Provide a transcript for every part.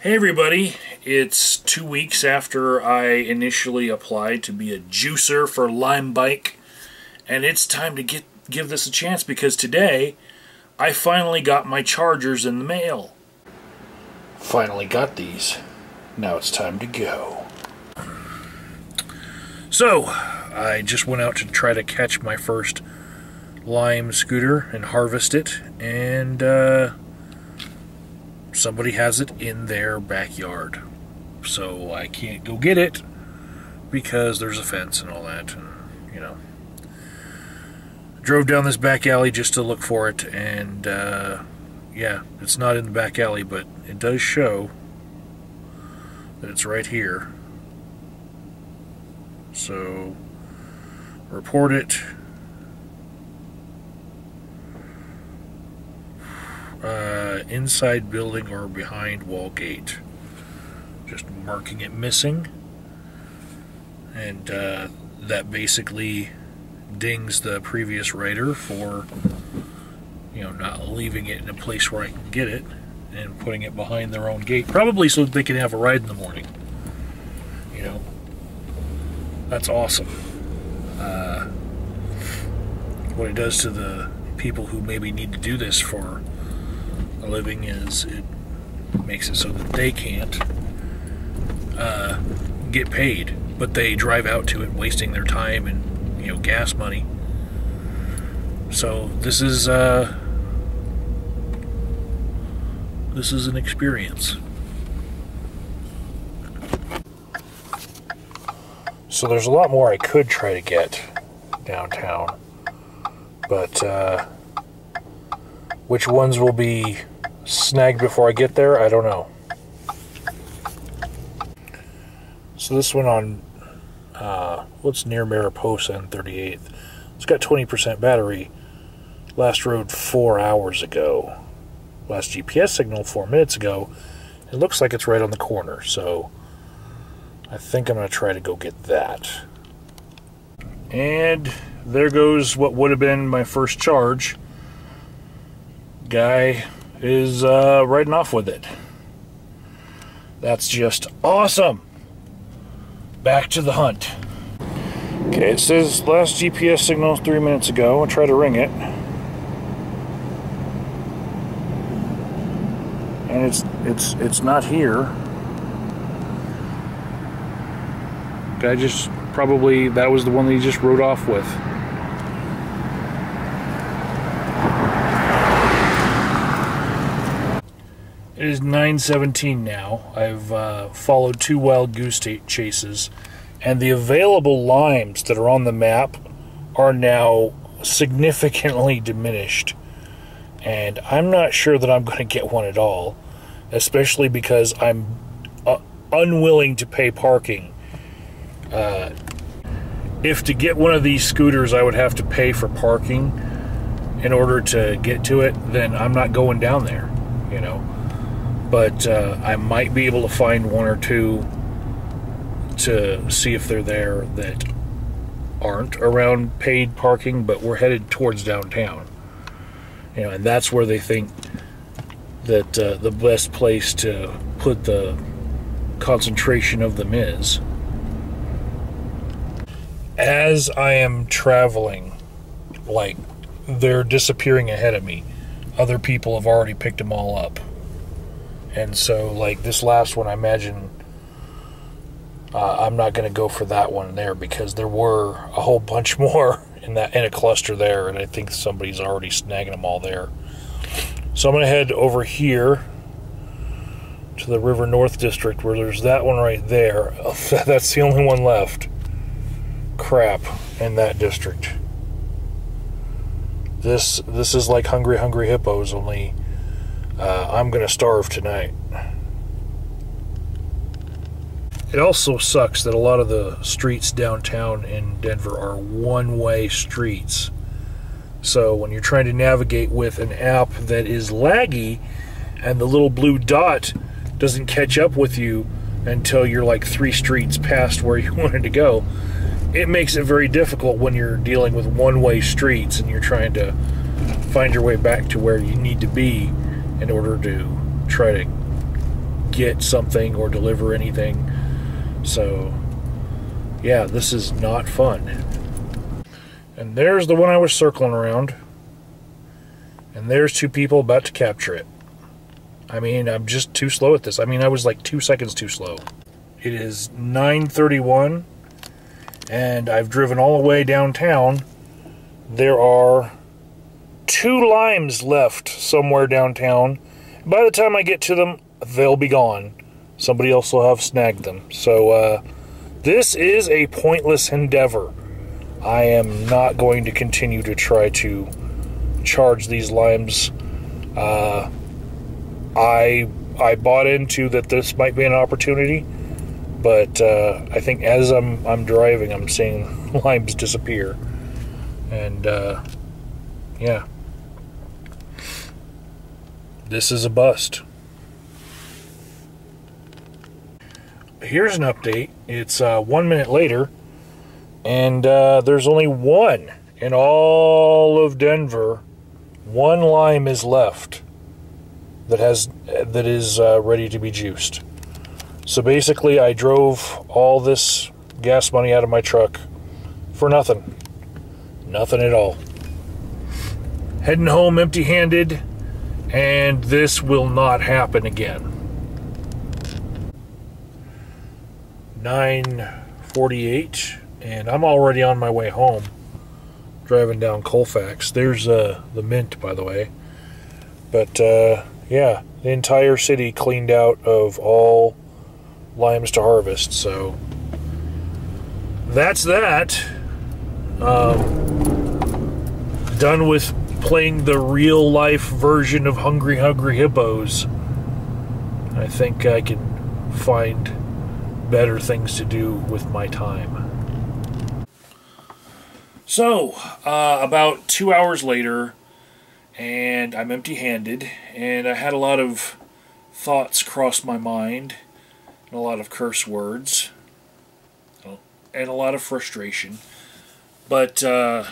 Hey everybody, it's 2 weeks after I initially applied to be a juicer for Lime Bike, and it's time to give this a chance because today I finally got my chargers in the mail. Finally got these. Now it's time to go. So, I just went out to try to catch my first Lime scooter and harvest it, and somebody has it in their backyard. So I can't go get it because there's a fence and all that, and you know. Drove down this back alley just to look for it, and yeah, it's not in the back alley, but it does show that it's right here. So report it. Inside building or behind wall gate. Just marking it missing, and that basically dings the previous writer for, you know, not leaving it in a place where I can get it and putting it behind their own gate, probably so that they can have a ride in the morning. You know, that's awesome. What it does to the people who maybe need to do this for a living is it makes it so that they can't get paid, but they drive out to it, wasting their time and, you know, gas money. So this is an experience. So there's a lot more I could try to get downtown, but which ones will be snagged before I get there, I don't know. So this one on what's near Mariposa and 38th, it's got 20% battery. Last rode 4 hours ago. Last GPS signal 4 minutes ago. It looks like it's right on the corner, so I think I'm going to try to go get that. And there goes what would have been my first charge. Guy is riding off with it. That's just awesome. Back to the hunt. Okay, it says last GPS signal 3 minutes ago. I'll try to ring it. And it's not here. Guy just probably, that was the one that he just rode off with. It is 9:17 now. I've followed 2 wild goose chases, and the available limes that are on the map are now significantly diminished. And I'm not sure that I'm going to get one at all, especially because I'm unwilling to pay parking. If to get one of these scooters I would have to pay for parking in order to get to it, then I'm not going down there, you know. But I might be able to find 1 or 2 to see if they're there that aren't around paid parking, but we're headed towards downtown. You know, and that's where they think that the best place to put the concentration of them is. As I am traveling, like, they're disappearing ahead of me. Other people have already picked them all up. And so, like, this last one, I imagine I'm not going to go for that one there because there were a whole bunch more in a cluster there, and I think somebody's already snagging them all there. So I'm going to head over here to the River North District where there's that one right there. That's the only one left. Crap, in that district. This is like Hungry Hungry Hippos, only I'm going to starve tonight. It also sucks that a lot of the streets downtown in Denver are one-way streets. So when you're trying to navigate with an app that is laggy and the little blue dot doesn't catch up with you until you're like 3 streets past where you wanted to go, it makes it very difficult when you're dealing with one-way streets and you're trying to find your way back to where you need to be in order to try to get something or deliver anything. So, yeah, this is not fun. And there's the one I was circling around. And there's two people about to capture it. I mean, I'm just too slow at this. I mean, I was like 2 seconds too slow. It is 9:31, and I've driven all the way downtown. There are 2 limes left somewhere downtown. By the time I get to them, they'll be gone. Somebody else will have snagged them. So, this is a pointless endeavor. I am not going to continue to try to charge these limes. I bought into that this might be an opportunity, but I think as I'm driving, I'm seeing limes disappear. And, yeah. This is a bust. Here's an update. It's 1 minute later, and there's only one in all of Denver. One lime is left that is ready to be juiced. So basically, I drove all this gas money out of my truck for nothing. Nothing at all. Heading home empty-handed, and this will not happen again. 9:48, and I'm already on my way home, driving down Colfax. There's the Mint, by the way. But, yeah, the entire city cleaned out of all limes to harvest, so that's that. Done with playing the real-life version of Hungry Hungry Hippos. I think I can find better things to do with my time. So, about 2 hours later, and I'm empty-handed, and I had a lot of thoughts cross my mind, and a lot of curse words, and a lot of frustration. But I'm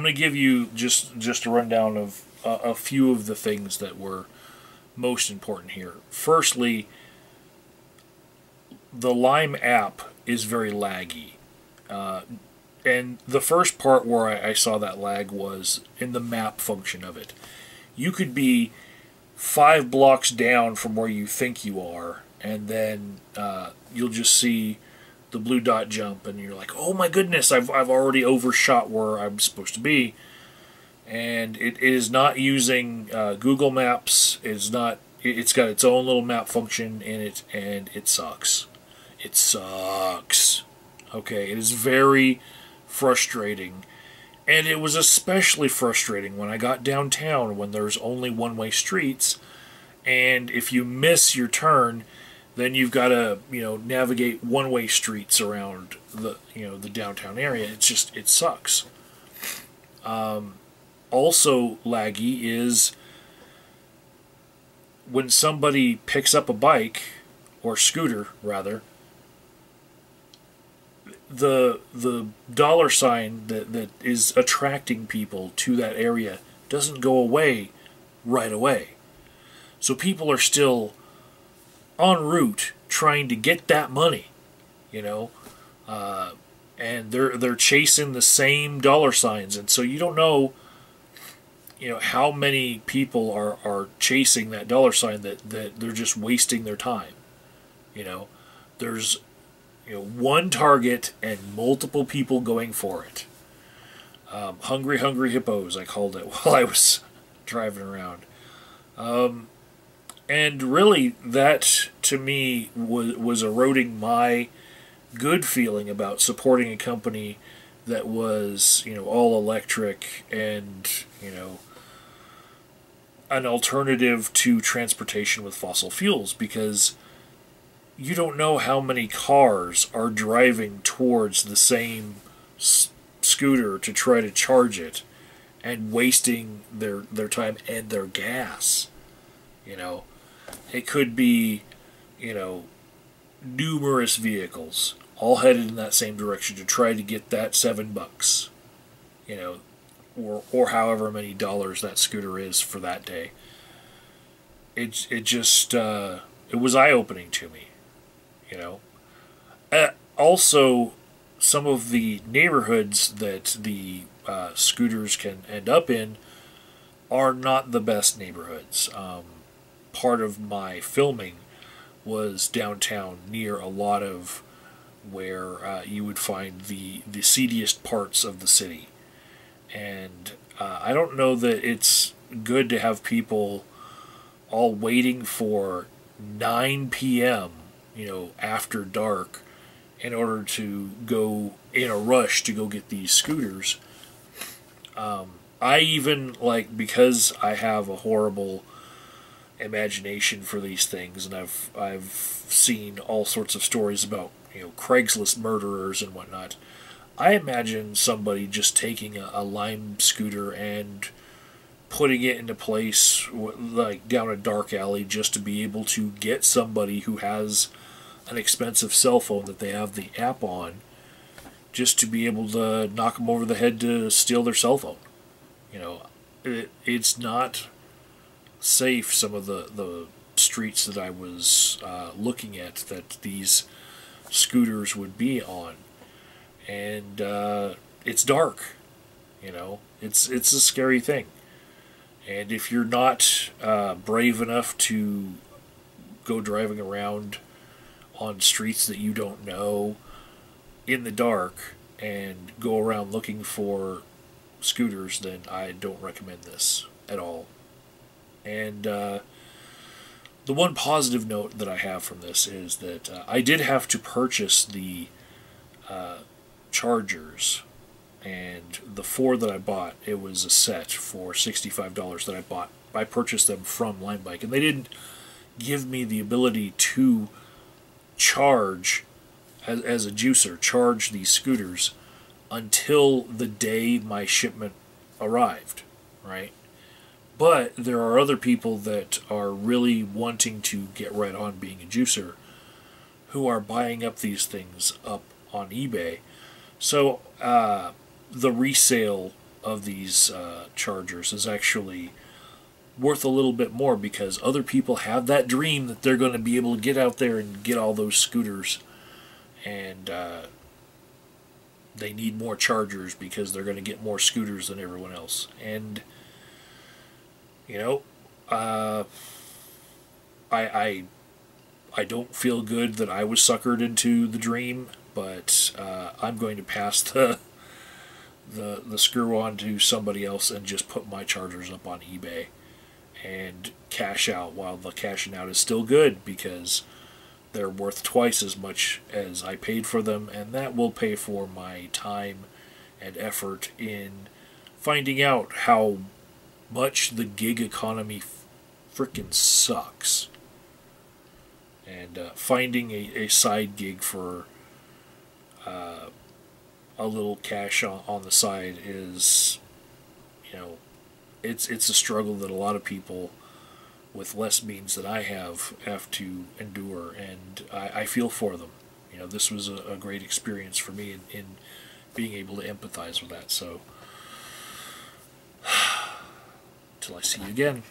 going to give you just a rundown of a few of the things that were most important here. Firstly, the Lime app is very laggy. And the first part where I saw that lag was in the map function of it. You could be 5 blocks down from where you think you are, and then you'll just see the blue dot jump, and you're like, oh my goodness, I've already overshot where I'm supposed to be. And it is not using Google Maps. It's got its own little map function in it, and it sucks. It sucks. Okay, it is very frustrating. And it was especially frustrating when I got downtown, when there's only one-way streets, and if you miss your turn, then you've got to, navigate one-way streets around the downtown area. It sucks. Also laggy is when somebody picks up a bike, or scooter, rather, the dollar sign that is attracting people to that area doesn't go away right away. So people are still en route trying to get that money, and they're chasing the same dollar signs, and so you don't know, how many people are chasing that dollar sign that they're just wasting their time. There's one target and multiple people going for it. Hungry Hungry Hippos, I called it while I was driving around. And really, that, to me, was eroding my good feeling about supporting a company that was, all electric and, an alternative to transportation with fossil fuels, because you don't know how many cars are driving towards the same scooter to try to charge it and wasting their time and their gas. It could be, numerous vehicles all headed in that same direction to try to get that $7, or however many dollars that scooter is for that day. it just it was eye opening to me, you know. Also, some of the neighborhoods that the scooters can end up in are not the best neighborhoods. Part of my filming was downtown near a lot of where you would find the seediest parts of the city. And I don't know that it's good to have people all waiting for 9 p.m., after dark, in order to go in a rush to go get these scooters. I even, because I have a horrible imagination for these things, and I've seen all sorts of stories about Craigslist murderers and whatnot. I imagine somebody just taking a Lime scooter and putting it into place, like down a dark alley, just to be able to get somebody who has an expensive cell phone that they have the app on, just to be able to knock them over the head to steal their cell phone. It's not safe, some of the streets that I was looking at that these scooters would be on. And it's dark, it's a scary thing. And if you're not brave enough to go driving around on streets that you don't know in the dark and go around looking for scooters, then I don't recommend this at all. And the one positive note that I have from this is that I did have to purchase the chargers, and the 4 that I bought, it was a set for $65 that I bought. I purchased them from Limebike, and they didn't give me the ability to charge as a juicer, charge these scooters until the day my shipment arrived, right? But there are other people that are really wanting to get right on being a juicer who are buying up these things up on eBay. So the resale of these chargers is actually worth a little bit more, because other people have that dream that they're going to be able to get out there and get all those scooters, and they need more chargers because they're going to get more scooters than everyone else. And I don't feel good that I was suckered into the dream, but I'm going to pass the screw on to somebody else and just put my chargers up on eBay and cash out while the cashing out is still good, because they're worth twice as much as I paid for them, and that will pay for my time and effort in finding out how much the gig economy frickin' sucks, and finding a side gig for a little cash on the side is, it's a struggle that a lot of people with less means than I have to endure, and I feel for them. This was a great experience for me in being able to empathize with that. So, till I see you again.